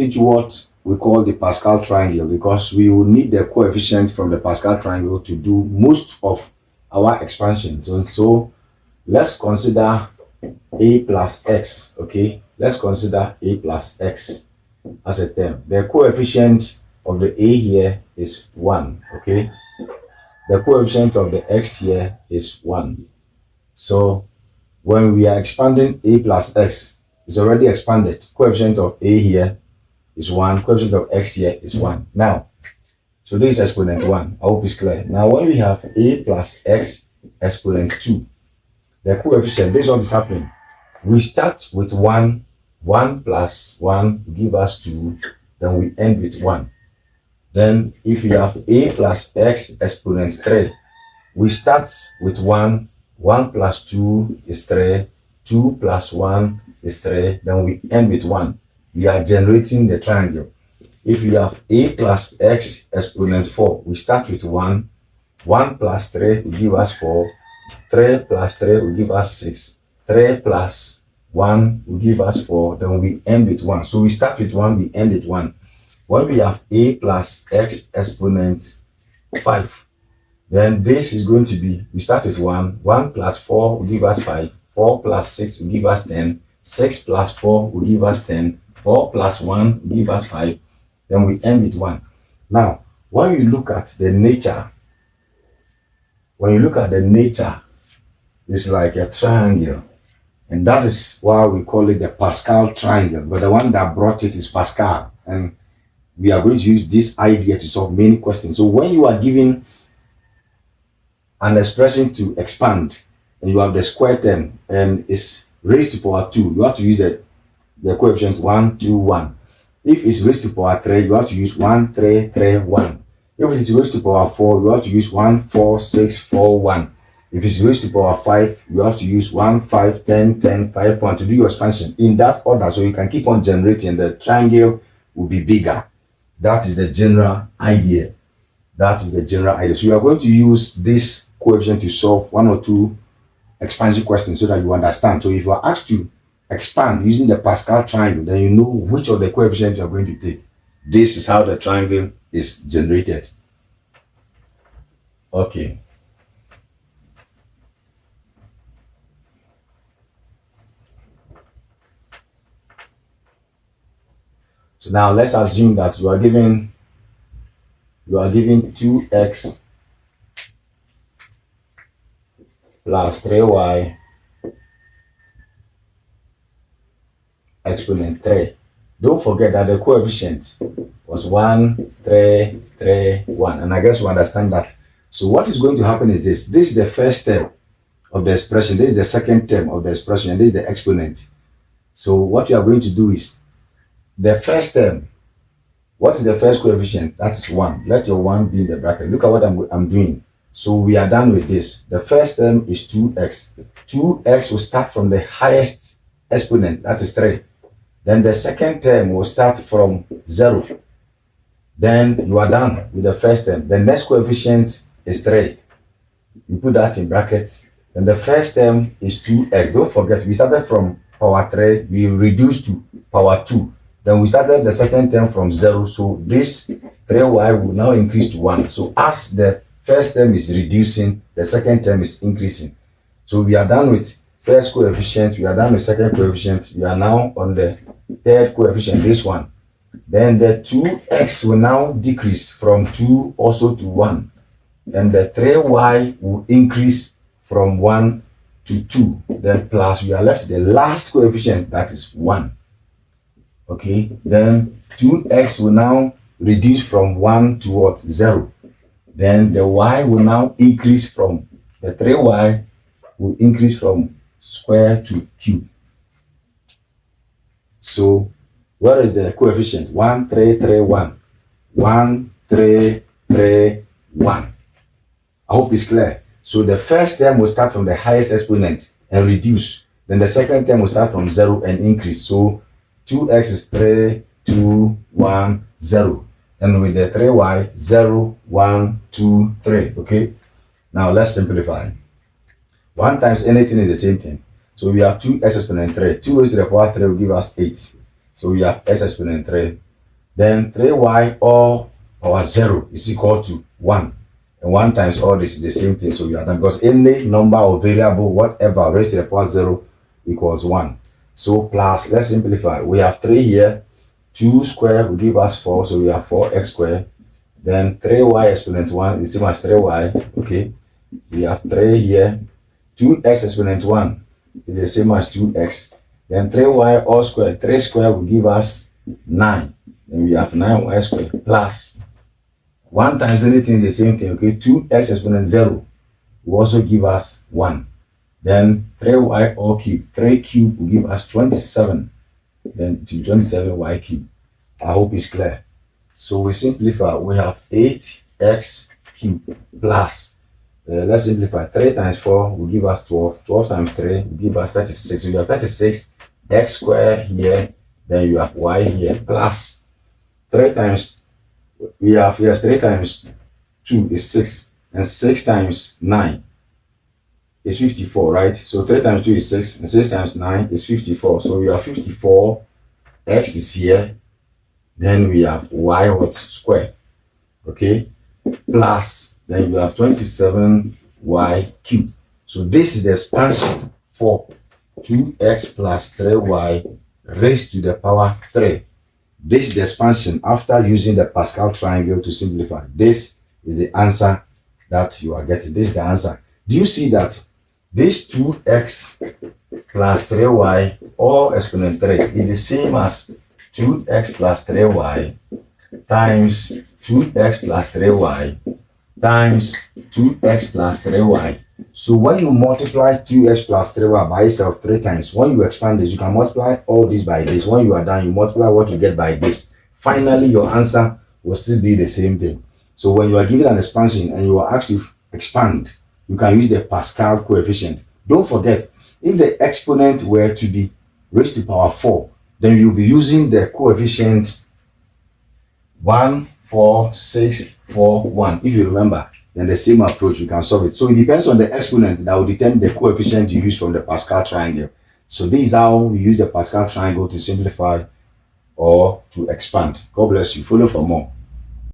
teach you what we call the Pascal Triangle, because we will need the coefficient from the Pascal Triangle to do most of our expansions. So let's consider a plus x. Okay, let's consider a plus x as a term. The coefficient of the a here is 1. Okay, the coefficient of the x here is 1. So when we are expanding a plus x, it's already expanded. Coefficient of a here is 1. Coefficient of x here is 1. Now, so this is exponent 1. I hope it's clear. Now, when we have a plus x exponent 2, the coefficient, this is what is happening. We start with 1. 1 plus 1 will give us 2. Then we end with 1. Then, if you have a plus x exponent 3, we start with 1. 1 plus 2 is 3. 2 plus 1 is 3. Then we end with 1. We are generating the triangle. If you have a plus x exponent 4, we start with 1. 1 plus 3 will give us 4. 3 plus 3 will give us 6. 3 plus 1 will give us 4. Then we end with 1. So we start with 1, we end with 1. When we have a plus x exponent 5, then this is going to be, we start with 1. 1 plus 4 will give us 5. 4 plus 6 will give us 10. 6 plus 4 will give us 10. 4 plus 1 will give us 5. Then we end with 1. Now, when you look at the nature, it's like a triangle. And that is why we call it the Pascal Triangle. But the one that brought it is Pascal. And we are going to use this idea to solve many questions. So when you are given an expression to expand, and you have the square term, and it's raised to power 2, you have to use the coefficient 1, 2, 1. If it's raised to power 3, you have to use 1, 3, 3, 1. If it's raised to power 4, you have to use 1, 4, 6, 4, 1. If it's raised to power 5, you have to use 1, 5, 10, 10, 5, 1 to do your expansion in that order, so you can keep on generating. The triangle will be bigger. That is the general idea. So you are going to use this coefficient to solve 1 or 2 expansion questions so that you understand. So if you are asked to expand using the Pascal triangle, then you know which of the coefficients you are going to take. This is how the triangle is generated. Okay. So now let's assume that you are given 2x plus 3y exponent 3. Don't forget that the coefficient was 1, 3, 3, 1. And I guess you understand that. So what is going to happen is this. This is the first term of the expression. This is the second term of the expression. And this is the exponent. So what you are going to do is, the first term, what is the first coefficient? That is 1. Let your 1 be in the bracket. Look at what I'm doing. So we are done with this. The first term is 2x. 2x will start from the highest exponent, that is 3. Then the second term will start from 0. Then you are done with the first term. The next coefficient is 3. You put that in brackets. Then the first term is 2x. Don't forget, we started from power 3. We reduced to power 2. Then we started the second term from 0. So this 3y will now increase to 1. So as the first term is reducing, the second term is increasing. So we are done with first coefficient. We are done with second coefficient. We are now on the third coefficient, this one. Then the 2x will now decrease from 2 also to 1. And the 3y will increase from 1 to 2. Then plus, we are left with the last coefficient, that is 1. Okay, then 2x will now reduce from 1 to what? 0. Then the y will now increase from, the 3y will increase from square to cube. So what is the coefficient? 1, 3, 3, 1. 1, 3, 3, 1. I hope it's clear. So the first term will start from the highest exponent and reduce. Then the second term will start from 0 and increase. So 2x is 3, 2, 1, 0. And with the 3y, 0, 1, 2, 3. Okay? Now let's simplify. 1 times anything is the same thing. So we have 2x exponent 3. 2 raised to the power 3 will give us 8. So we have x exponent 3. Then 3y all power 0 is equal to 1. And 1 times all this is the same thing. So we are done, because any number or variable, whatever, raised to the power 0 equals 1. So plus, let's simplify. We have 3 here. 2 square will give us 4. So we have 4x squared. Then 3y exponent 1 is the same as 3y. Okay. We have 3 here. 2x exponent 1 is the same as 2x. Then 3y all squared. 3 square will give us 9. Then we have 9y squared plus 1 times anything is the same thing. Okay. 2x exponent 0 will also give us 1. Then 3y all cube. 3 cube will give us 27. Then to 27y cube. I hope it's clear. So we simplify. We have 8x cube plus, let's simplify. 3 times 4 will give us 12. 12 times 3 will give us 36. So you have 36 x squared here. Then you have y here plus 3 times, we have, yes, 3 times 2 is 6. And 6 times 9 is 54, right? So 3 times 2 is 6. And 6 times 9 is 54. So we have 54. X is here. Then we have y what square. Okay. Plus, then you have 27y cubed. So this is the expansion for 2x plus 3y raised to the power 3. This is the expansion after using the Pascal triangle to simplify. This is the answer that you are getting. This is the answer. Do you see that this 2x plus 3y all exponent 3 is the same as 2x plus 3y times 2x plus 3y times 2x plus 3y. So when you multiply 2x plus 3y by itself 3 times, when you expand this, you can multiply all this by this. When you are done, you multiply what you get by this. Finally, your answer will still be the same thing. So when you are given an expansion and you are asked to expand, you can use the Pascal coefficient. Don't forget, if the exponent were to be raised to power 4, then you'll be using the coefficient 1, 4, 6, 4, 1. If you remember, then the same approach, you can solve it. So it depends on the exponent that will determine the coefficient you use from the Pascal triangle. So this is how we use the Pascal triangle to simplify or to expand. God bless you. Follow for more.